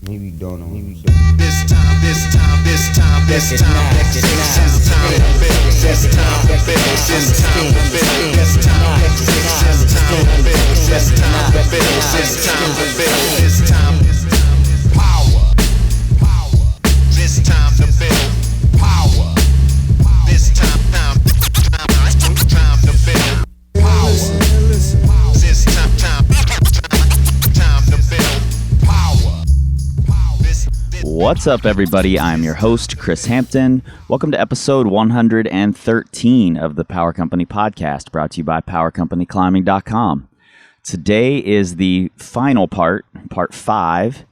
Maybe don't know. This time, this time, this time, this time, this time to build. This time to build. This time to build. This time to build. This time to build. This time to build. This time power. This time to build power. This time to build power. This time to build power. What's up, everybody? I'm your host, Chris Hampton. Welcome to episode 113 of the Power Company Podcast, brought to you by PowerCompanyClimbing.com. Today is the final part 5,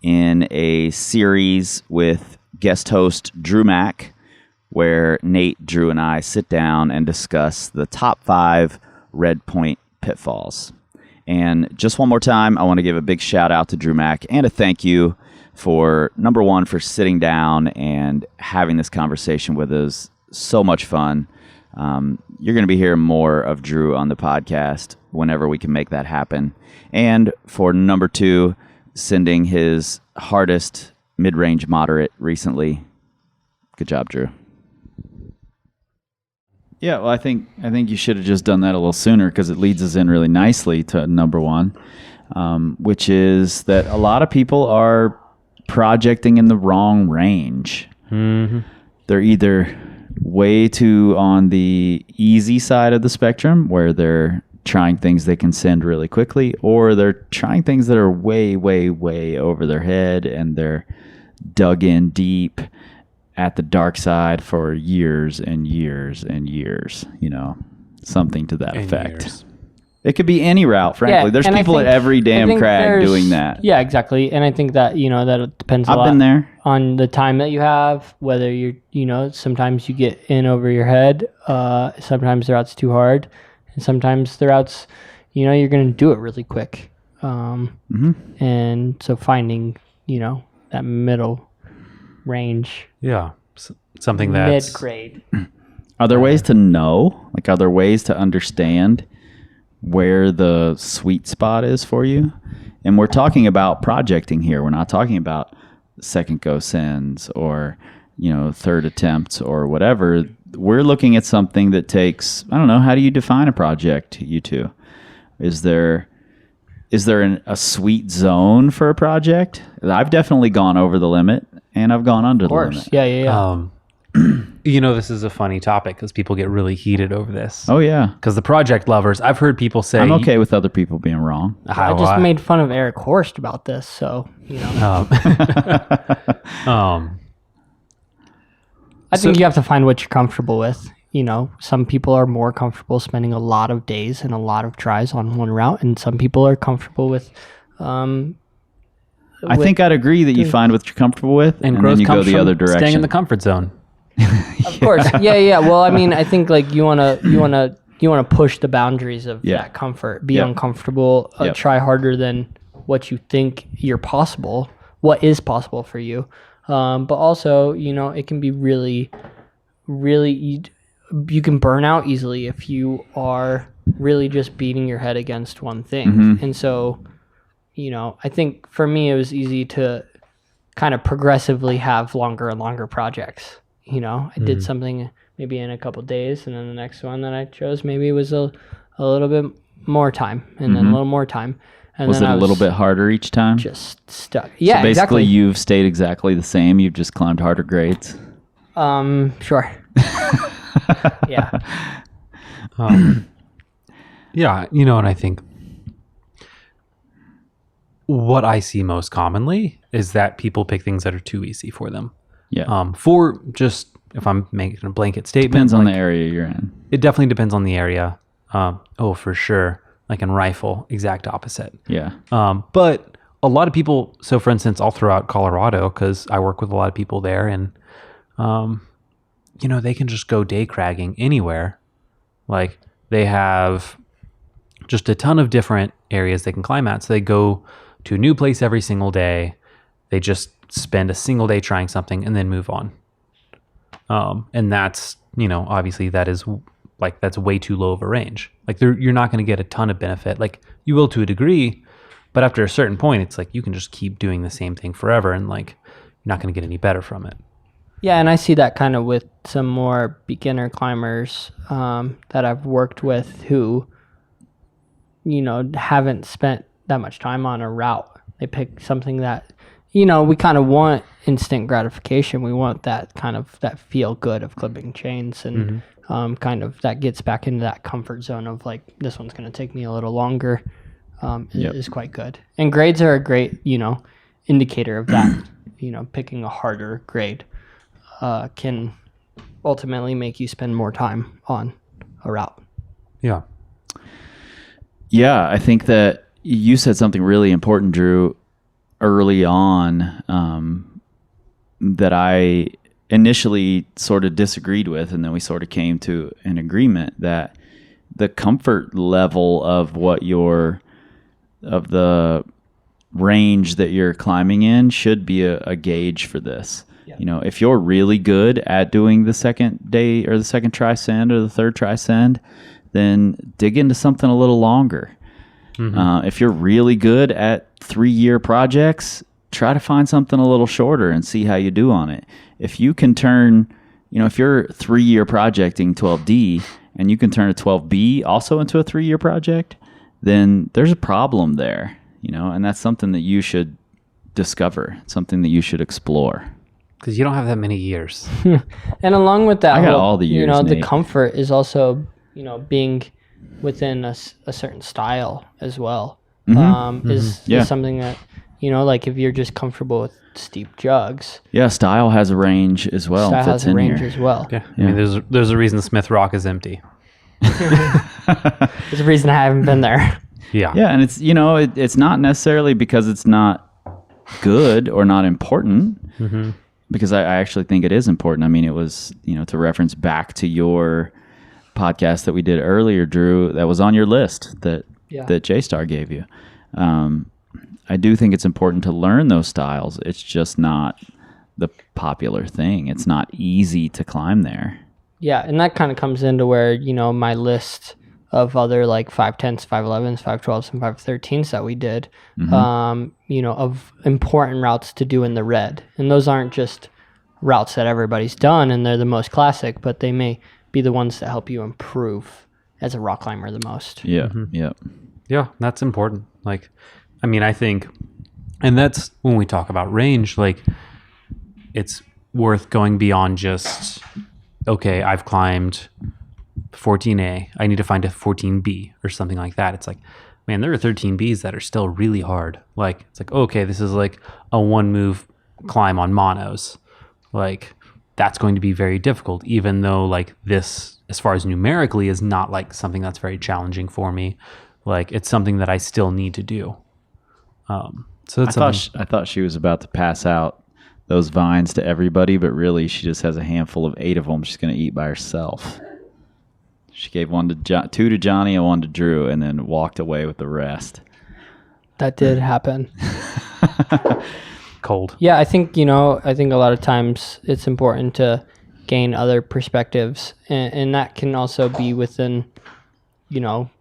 in a series with guest host Dru Mack, where Nate, Drew, and I sit down and discuss the top 5 Redpoint Pitfalls. And just one more time, I want to give a big shout out to Dru Mack and a thank you for, number one, for sitting down and having this conversation with us. So much fun. You're going to be hearing more of Drew on the podcast whenever we can make that happen. And for number 2, sending his hardest mid-range moderate recently. Good job, Drew. Yeah, well, I think you should have just done that a little sooner, because it leads us in really nicely to number 1, which is that a lot of people are projecting in the wrong range. Mm-hmm. They're either way too on the easy side of the spectrum, where they're trying things they can send really quickly, or they're trying things that are way, way, way over their head, and they're dug in deep at the dark side for years and years and years, something to that effect. Years. It could be any route, frankly. Yeah, there's people at every damn crag doing that. Yeah, exactly. And I think that, that depends a lot been there. On the time that you have, whether you're, sometimes you get in over your head. Sometimes the route's too hard. And sometimes the route's, you're going to do it really quick. And so finding, that middle range. Yeah. Something that's mid-grade. Are there ways to know? Are there ways to understand where the sweet spot is for you? And we're talking about projecting here. We're not talking about second go sends or, third attempts or whatever. We're looking at something that takes, I don't know, how do you define a project, you two? Is there a sweet zone for a project? I've definitely gone over the limit, and I've gone under the limit. Yeah. This is a funny topic because people get really heated over this. Oh, yeah. Because the project lovers, I've heard people say... I'm okay with other people being wrong. I just made fun of Eric Horst about this, so, I think you have to find what you're comfortable with. Some people are more comfortable spending a lot of days and a lot of tries on one route, and some people are comfortable with... I think I'd agree that you find what you're comfortable with, and then you go the other direction. Staying in the comfort zone. Of course, yeah. Well, I mean, I think you wanna push the boundaries of that comfort. Be uncomfortable. Try harder than what you think what is possible for you. But also, it can be really, really. You can burn out easily if you are really just beating your head against one thing, and so. I think for me, it was easy to kind of progressively have longer and longer projects. I did something maybe in a couple days, and then the next one that I chose maybe was a little bit more time, and then a little more time. And was then it a little bit harder each time? Just stuck. Yeah, so basically exactly. You've stayed exactly the same. You've just climbed harder grades. Sure. Yeah. Yeah, and I think what I see most commonly is that people pick things that are too easy for them. Yeah. For just, if I'm making a blanket statement. Depends on the area you're in. It definitely depends on the area. For sure. Like in rifle, exact opposite. Yeah. But a lot of people, so for instance, I'll throw out Colorado because I work with a lot of people there, and, they can just go day cragging anywhere. Like they have just a ton of different areas they can climb at. So they go to a new place every single day. They just spend a single day trying something and then move on. And that's, obviously that is that's way too low of a range. Like you're not going to get a ton of benefit. Like you will to a degree, But after a certain point, it's like you can just keep doing the same thing forever, and like you're not going to get any better from it. Yeah, and I see that kind of with some more beginner climbers that I've worked with who, haven't spent that much time on a route. They pick something that, we kind of want instant gratification. We want that kind of that feel good of clipping chains, and kind of that gets back into that comfort zone of like, this one's going to take me a little longer. Is quite good. And grades are a great, indicator of that. Picking a harder grade can ultimately make you spend more time on a route. Yeah. Yeah, I think that you said something really important, Drew, early on that I initially sort of disagreed with, and then we sort of came to an agreement that the comfort level of the range that you're climbing in should be a gauge for this. Yeah. If you're really good at doing the second day or the second tri-send or the third tri-send, then dig into something a little longer. If you're really good at 3-year projects, try to find something a little shorter and see how you do on it. If you can turn, if you're 3-year projecting 12D and you can turn a 12B also into a 3-year project, then there's a problem there, and that's something that you should discover, something that you should explore. Because you don't have that many years. And along with that, I got all the years, the Nate. comfort is also, being within a certain style as well. Is something that, like if you're just comfortable with steep jugs. Yeah, style has a range as well. Style has a range here. as well. Yeah. I mean, there's a reason Smith Rock is empty. There's a reason I haven't been there. Yeah. Yeah, and it's, it's not necessarily because it's not good or not important, because I actually think it is important. I mean, it was, to reference back to your podcast that we did earlier, Drew, that was on your list that J-Star gave you. I do think it's important to learn those styles. It's just not the popular thing. It's not easy to climb there. Yeah, and that kind of comes into where, my list of other like 510s, 511s, 512s, and 513s that we did, of important routes to do in the red. And those aren't just routes that everybody's done and they're the most classic, but they may be the ones that help you improve as a rock climber the most. Yeah, yeah. Yeah, that's important. Like, I mean, I think, and that's when we talk about range, like it's worth going beyond just, okay, I've climbed 14A, I need to find a 14B or something like that. It's like, man, there are 13Bs that are still really hard. Like, it's like, okay, this is like a one move climb on monos. Like, that's going to be very difficult, even though like this, as far as numerically, is not like something that's very challenging for me. Like, it's something that I still need to do. So that's I thought she was about to pass out those vines to everybody, but really she just has a handful of 8 of them she's going to eat by herself. She gave 2 to Johnny and 1 to Drew, and then walked away with the rest. That did happen. Cold. Yeah, I think a lot of times it's important to gain other perspectives, and that can also be within,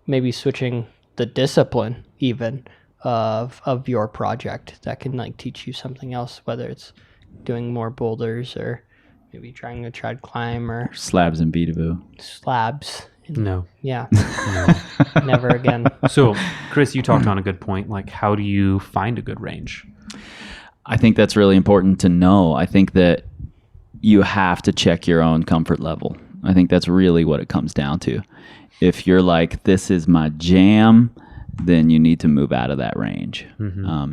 maybe switching the discipline even of your project. That can like teach you something else, whether it's doing more boulders or maybe trying a trad climb or slabs and beatable. Slabs. No. Yeah. No. Never again. So, Chris, you talked on a good point. Like, how do you find a good range? I think that's really important to know. I think that you have to check your own comfort level. I think that's really what it comes down to. If you're like, this is my jam, then you need to move out of that range.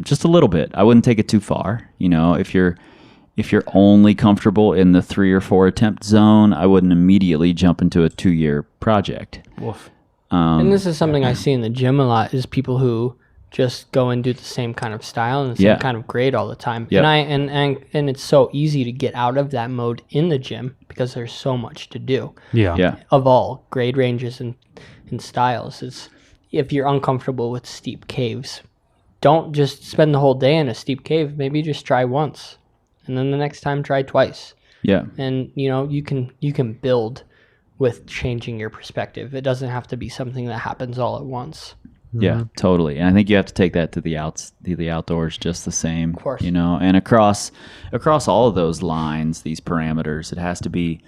Just a little bit. I wouldn't take it too far. If you're only comfortable in the 3 or 4 attempt zone, I wouldn't immediately jump into a 2-year project. Woof. And this is something I see in the gym a lot, is people who just go and do the same kind of style and the same kind of grade all the time. Yep. And it's so easy to get out of that mode in the gym because there's so much to do. Yeah. Of all grade ranges and styles. It's, if you're uncomfortable with steep caves, don't just spend the whole day in a steep cave. Maybe just try once. And then the next time try twice. Yeah. And you can build with changing your perspective. It doesn't have to be something that happens all at once. Yeah, totally. And I think you have to take that to the outdoors just the same. Of course. And across all of those lines, these parameters, it has to be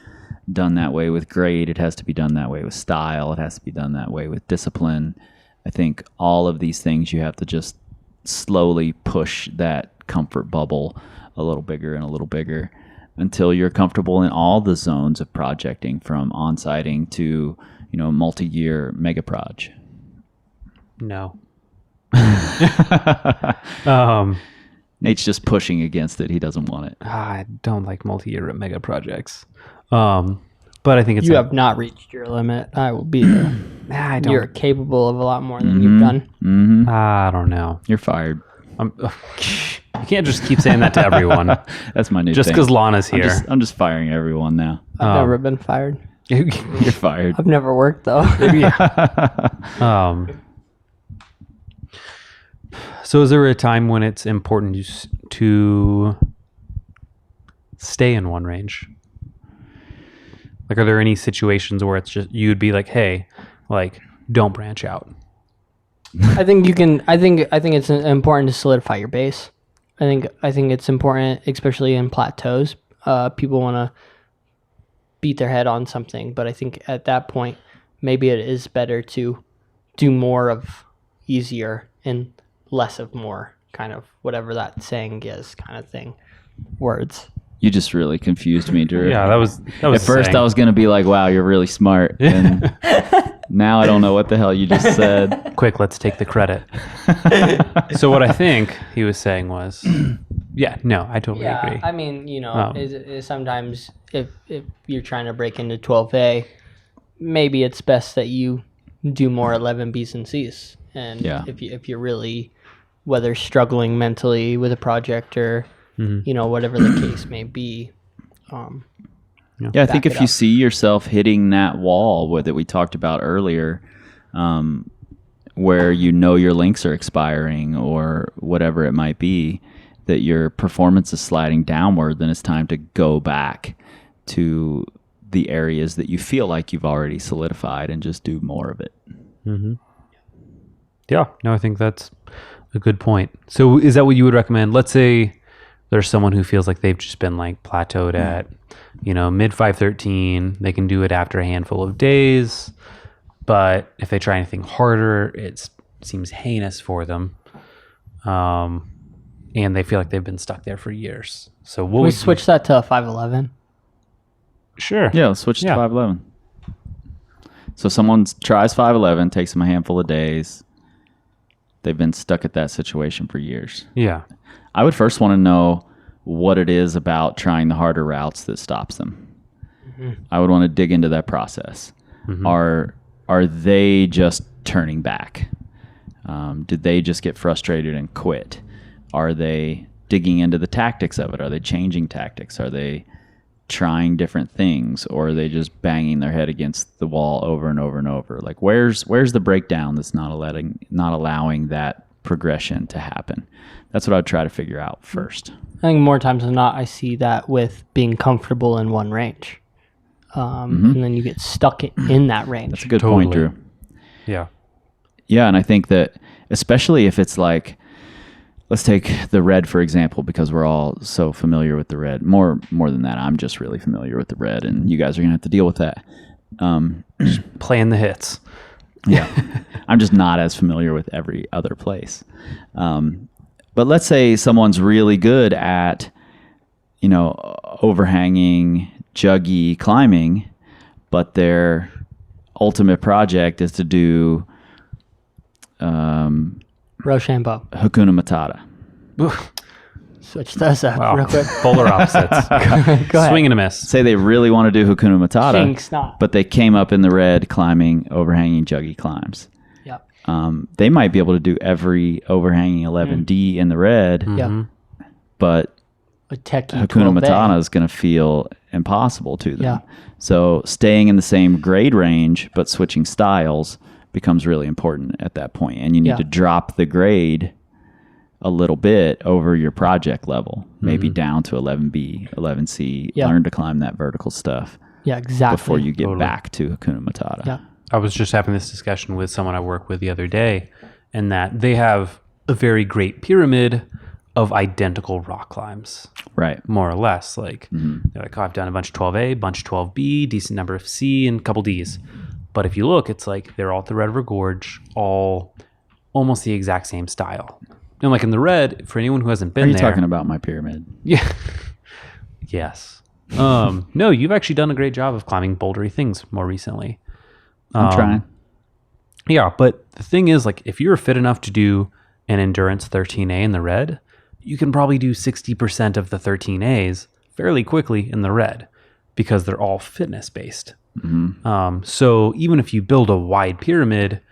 done that way with grade. It has to be done that way with style. It has to be done that way with discipline. I think all of these things you have to just slowly push that comfort bubble a little bigger and a little bigger until you're comfortable in all the zones of projecting, from on-siting to, multi-year mega proj. No. Nate's just pushing against it. He doesn't want it. I don't like multi-year mega projects. But I think it's you have not reached your limit. I will be there. I don't. You're capable of a lot more than you've done. Mm-hmm. I don't know. You're fired. You can't just keep saying that to everyone. That's my new just thing. because Lana's here. I'm just firing everyone now. I've never been fired. You're fired. I've never worked though. So is there a time when it's important to stay in one range? Like, are there any situations where it's just, you'd be like, hey, like, don't branch out? I think you can. I think it's important to solidify your base. I think it's important, especially in plateaus. People want to beat their head on something, but I think at that point, maybe it is better to do more of easier and less of more, kind of whatever that saying is, kind of thing. Words. You just really confused me, Drew. Yeah, that was At first, saying. I was going to be like, wow, you're really smart. And now I don't know what the hell you just said. Quick, let's take the credit. So what I think he was saying was, yeah, no, I totally agree. I mean, is sometimes if you're trying to break into 12A, maybe it's best that you do more 11Bs and Cs. And if you're really, whether struggling mentally with a project or whatever the case may be. I think if you see yourself hitting that wall that we talked about earlier, where your links are expiring or whatever it might be, that your performance is sliding downward, then it's time to go back to the areas that you feel like you've already solidified and just do more of it. Mm-hmm. Yeah, no, I think that's a good point. So is that what you would recommend? Let's say there's someone who feels like they've just been like plateaued at, mid 513. They can do it after a handful of days, but if they try anything harder, it seems heinous for them. And they feel like they've been stuck there for years. So we switch that to 511. Sure. Yeah, let's switch to 511. So someone tries 511, takes them a handful of days. They've been stuck at that situation for years. Yeah. I would first want to know what it is about trying the harder routes that stops them. Mm-hmm. I would want to dig into that process. Mm-hmm. Are they just turning back? Did they just get frustrated and quit? Are they digging into the tactics of it? Are they changing tactics? Are they trying different things, or are they just banging their head against the wall over and over and over? Like, where's the breakdown that's not allowing that progression to happen? That's what I'd try to figure out first. I think more times than not, I see that with being comfortable in one range, and then you get stuck in that range. That's a good point, Drew. Yeah, and I think that especially if it's like, let's take the red, for example, because we're all so familiar with the red. More than that, I'm just really familiar with the red, and you guys are going to have to deal with that. Just playing the hits. Yeah. I'm just not as familiar with every other place. But let's say someone's really good at, overhanging, juggy climbing, but their ultimate project is to do Rochambeau. Hakuna Matata. Switch those up real quick. Polar opposites. Go ahead. Swing and a miss. Say they really want to do Hakuna Matata, Jinx not. but they came up in the red climbing overhanging juggy climbs. Yep. They might be able to do every overhanging 11D in the red, but Hakuna Matata is going to feel impossible to them. Yeah. So staying in the same grade range but switching styles becomes really important at that point, and you need to drop the grade a little bit over your project level, maybe down to 11B, 11C, learn to climb that vertical stuff. Yeah, exactly. Before you get back to Hakuna Matata. Yeah. I was just having this discussion with someone I work with the other day, in that they have a very great pyramid of identical rock climbs. Right. More or less. Like, they're like, oh, I've done a bunch of 12A, bunch of 12B, decent number of C, and a couple Ds. But if you look, it's like they're all at the Red River Gorge, all almost the exact same style. And like in the red, for anyone who hasn't been Are you there. talking about my pyramid? Yeah. Yes. No, you've actually done a great job of climbing bouldery things more recently. I'm trying. Yeah, but the thing is, like, if you're fit enough to do an endurance 13A in the red, you can probably do 60% of the 13As fairly quickly in the red because they're all fitness based. So even if you build a wide pyramid,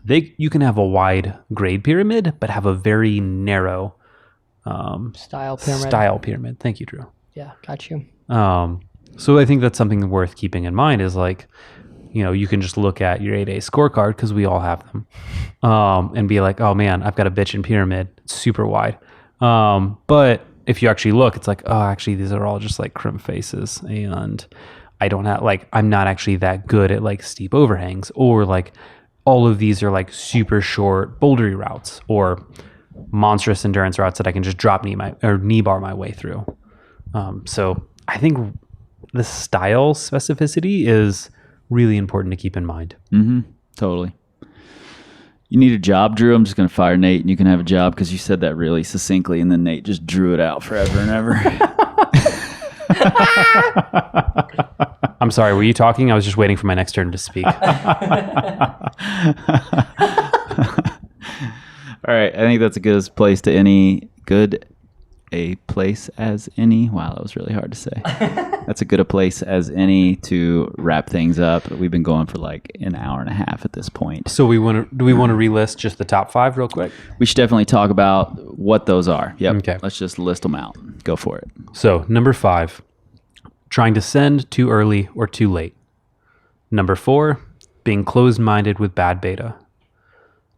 you can have a wide grade pyramid, but have a very narrow Style pyramid. style pyramid. Thank you, Drew. Yeah, got you. So I think that's something worth keeping in mind is like, you know, you can just look at your 8A scorecard because we all have them and be like, oh man, I've got a bitchin' pyramid. It's super wide. But if you actually look, it's like, oh, actually, these are all just like crimp faces. And I don't have, like, I'm not actually that good at like steep overhangs, or like all of these are like super short bouldery routes or monstrous endurance routes that I can just drop knee bar my way through. So I think the style specificity is really important to keep in mind. Totally. You need a job, Drew? I'm just going to fire Nate and you can have a job because you said that really succinctly and then Nate just drew it out forever and ever. I'm sorry, were you talking? I was just waiting for my next turn to speak. All right. I think that's a good place to a place as any. Wow, that was really hard to say. That's a good a place as any to wrap things up. We've been going for like an hour and a half at this point. So do we want to relist just the top 5 real quick? We should definitely talk about what those are. Yep. Okay. Let's just list them out. Go for it. So number 5, trying to send too early or too late. Number 4, being closed-minded with bad beta.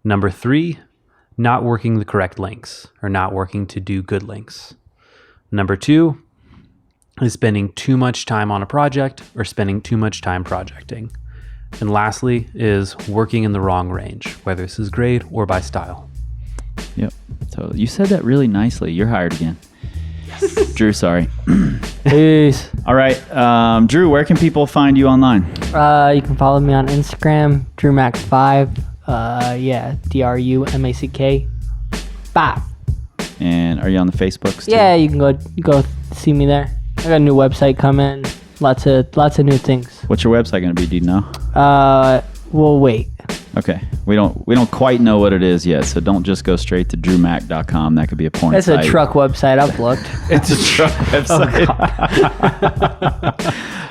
Number 3, not working the correct links or not working to do good links. Number 2 is spending too much time on a project or spending too much time projecting. And lastly is working in the wrong range, whether this is grade or by style. Yep. So you said that really nicely. You're hired again. Yes. Drew, sorry. Peace. All right. Drew, where can people find you online? You can follow me on Instagram, Dru Mack 5. DRUMACK 5. And are you on the Facebooks too? Yeah, you can go see me there. I got a new website coming. Lots of new things. What's your website going to be? Do you know? We'll wait. Okay. We don't quite know what it is yet, so don't just go straight to drumack.com. That could be a porn It's site. a truck website. I've looked. It's a truck website.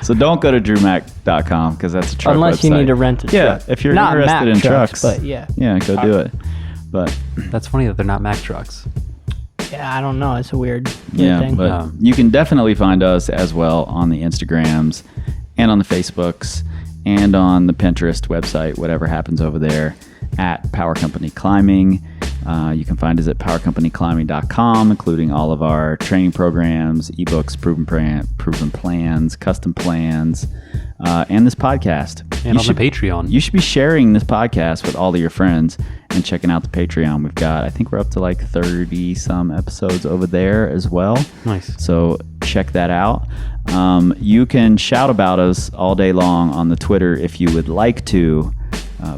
So don't go to drumack.com because that's a truck Unless website. you need to rent a truck. Yeah, if you're Not interested Mack in trucks, but yeah. Yeah, go do it. But That's funny that they're not Mack trucks. Yeah, I don't know. It's a weird thing. but you can definitely find us as well on the Instagrams and on the Facebooks and on the Pinterest website, whatever happens over there, at Power Company Climbing. You can find us at powercompanyclimbing.com, including all of our training programs, ebooks, proven plans, custom plans, and this podcast. And on the Patreon. You should be sharing this podcast with all of your friends and checking out the Patreon. I think we're up to like 30 some episodes over there as well. Nice. So check that out. You can shout about us all day long on the Twitter if you would like to,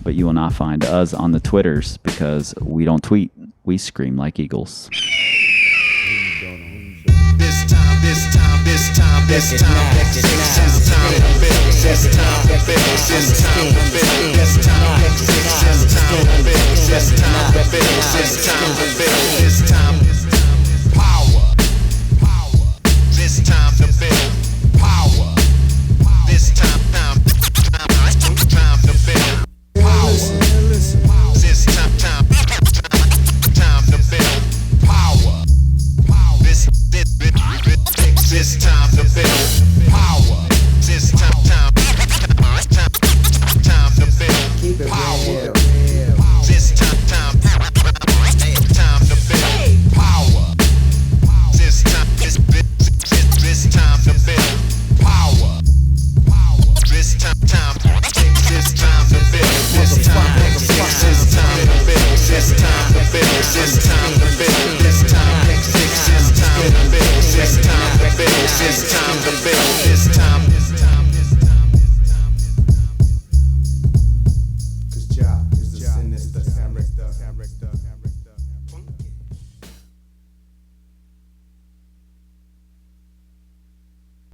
but you will not find us on the Twitters because we don't tweet. We scream like eagles. This time